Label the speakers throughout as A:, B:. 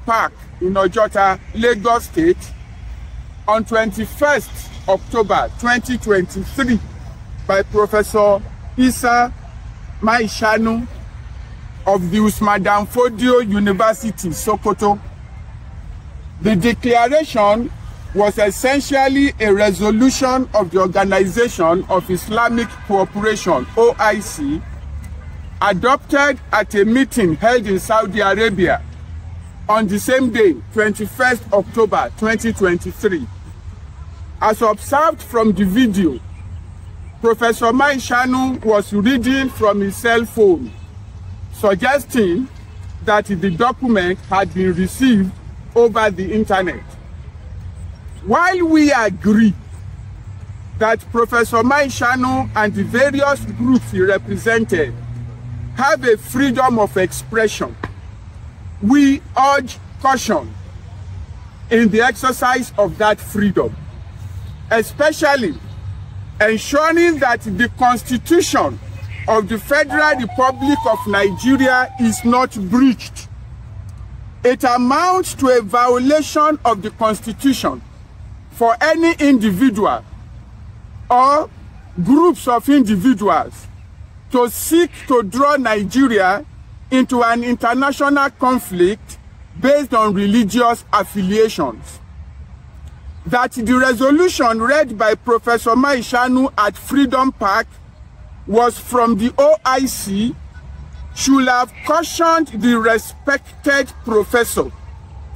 A: Park in Ojota, Lagos State, on 21st October 2023 by Professor Isa Maishanu of the Usman Dan Fodio University, Sokoto. The declaration was essentially a resolution of the Organization of Islamic Cooperation, OIC, adopted at a meeting held in Saudi Arabia on the same day, 21st October 2023. As observed from the video, Professor Maishanu was reading from his cell phone, suggesting that the document had been received over the internet. While we agree that Professor Maishanu and the various groups he represented have a freedom of expression, we urge caution in the exercise of that freedom, especially ensuring that the Constitution of the Federal Republic of Nigeria is not breached. It amounts to a violation of the Constitution for any individual or groups of individuals to seek to draw Nigeria into an international conflict based on religious affiliations. That the resolution read by Professor Maishanu at Freedom Park was from the OIC should have cautioned the respected professor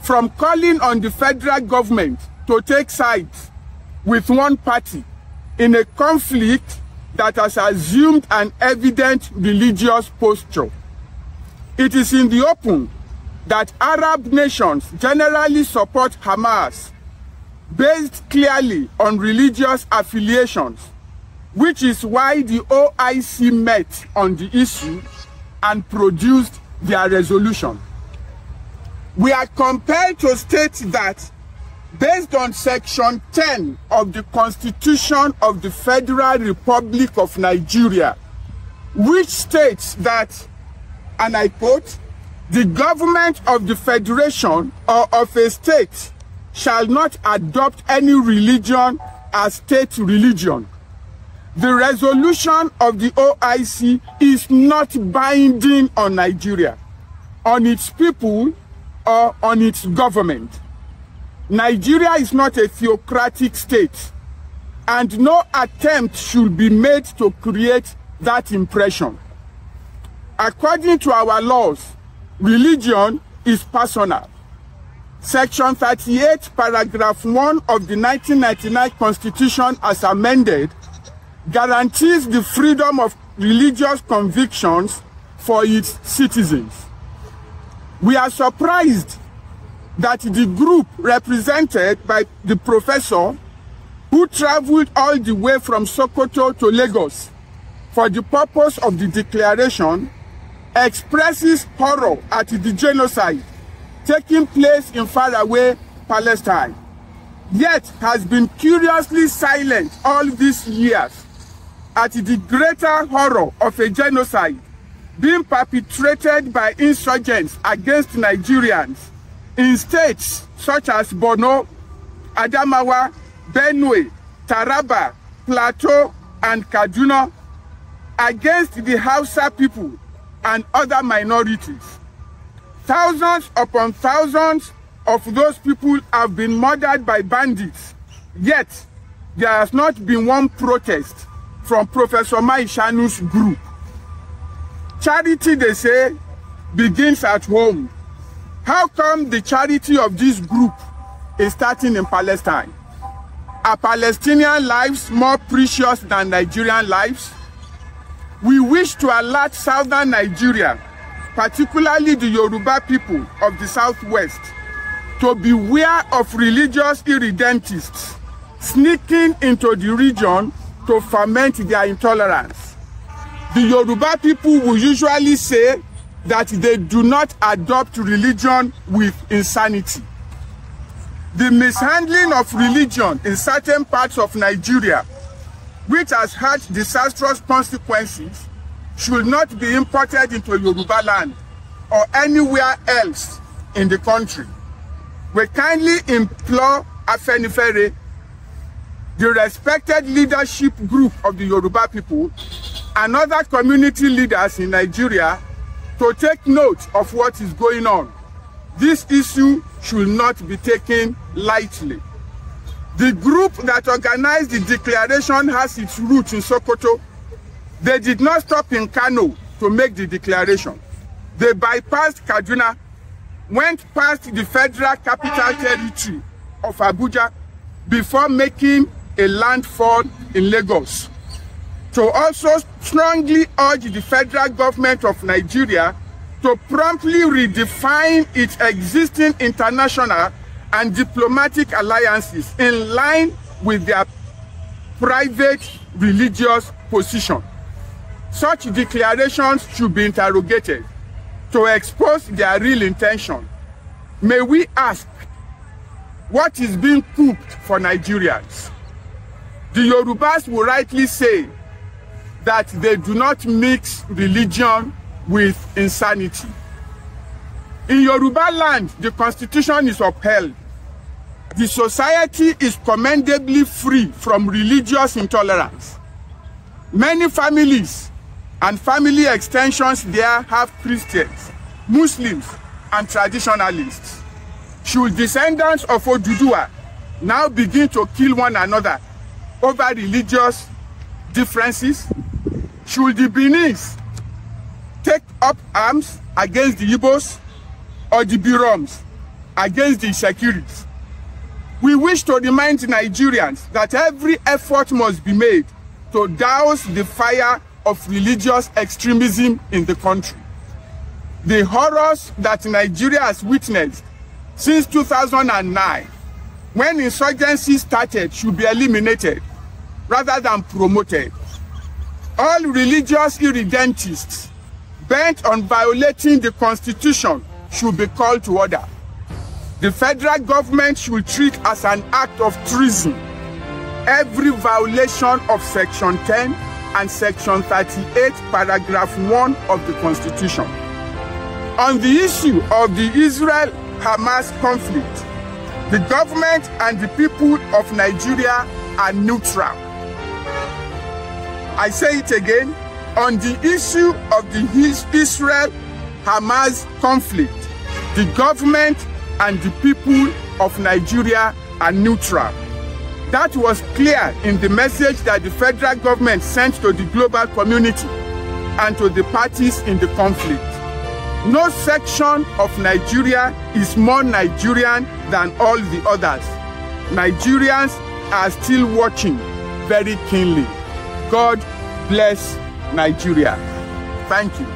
A: from calling on the federal government to take sides with one party in a conflict that has assumed an evident religious posture. It is in the open that Arab nations generally support Hamas based clearly on religious affiliations, which is why the OIC met on the issue and produced their resolution. We are compelled to state that based on Section 10 of the Constitution of the Federal Republic of Nigeria, which states that, and I quote, "The government of the federation or of a state shall not adopt any religion as state religion." The resolution of the OIC is not binding on Nigeria, on its people, or on its government. Nigeria is not a theocratic state, and no attempt should be made to create that impression. According to our laws, religion is personal. Section 38, paragraph 1 of the 1999 Constitution as amended guarantees the freedom of religious convictions for its citizens. We are surprised that the group represented by the professor, who traveled all the way from Sokoto to Lagos for the purpose of the declaration, expresses horror at the genocide taking place in faraway Palestine, yet has been curiously silent all these years at the greater horror of a genocide being perpetrated by insurgents against Nigerians in states such as Borno, Adamawa, Benue, Taraba, Plateau, and Kaduna, against the Hausa people and other minorities. Thousands upon thousands of those people have been murdered by bandits, yet there has not been one protest from Professor Maishanu's group. Charity, they say, begins at home. How come the charity of this group is starting in Palestine? Are Palestinian lives more precious than Nigerian lives? We wish to alert southern Nigeria, particularly the Yoruba people of the southwest, to beware of religious irredentists sneaking into the region to ferment their intolerance. The Yoruba people will usually say that they do not adopt religion with insanity. The mishandling of religion in certain parts of Nigeria, which has had disastrous consequences, should not be imported into Yoruba land or anywhere else in the country. we kindly implore Afenifere, the respected leadership group of the Yoruba people, and other community leaders in Nigeria to take note of what is going on. This issue should not be taken lightly. The group that organized the declaration has its roots in Sokoto. They did not stop in Kano to make the declaration. They bypassed Kaduna, went past the federal capital territory of Abuja before making a landfall in Lagos. To also strongly urge the federal government of Nigeria to promptly redefine its existing international and diplomatic alliances in line with their private religious position. Such declarations should be interrogated to expose their real intention. May we ask, what is being cooked for Nigerians? The Yorubas will rightly say that they do not mix religion with insanity. In Yoruba land, the constitution is upheld. The society is commendably free from religious intolerance. Many families and family extensions there have Christians, Muslims, and traditionalists. Should descendants of Oduduwa now begin to kill one another over religious differences? Should the Benis take up arms against the Igbos or the Biroms against the Sekiris? We wish to remind Nigerians that every effort must be made to douse the fire of religious extremism in the country. The horrors that Nigeria has witnessed since 2009, when insurgency started, should be eliminated rather than promoted. All religious irredentists bent on violating the Constitution should be called to order. The federal government should treat as an act of treason every violation of Section 10 and Section 38, Paragraph 1 of the Constitution. On the issue of the Israel-Hamas conflict, the government and the people of Nigeria are neutral. I say it again, on the issue of the Israel-Hamas conflict, the government and the people of Nigeria are neutral. That was clear in the message that the federal government sent to the global community and to the parties in the conflict. No section of Nigeria is more Nigerian than all the others. Nigerians are still watching very keenly. God bless Nigeria. Thank you.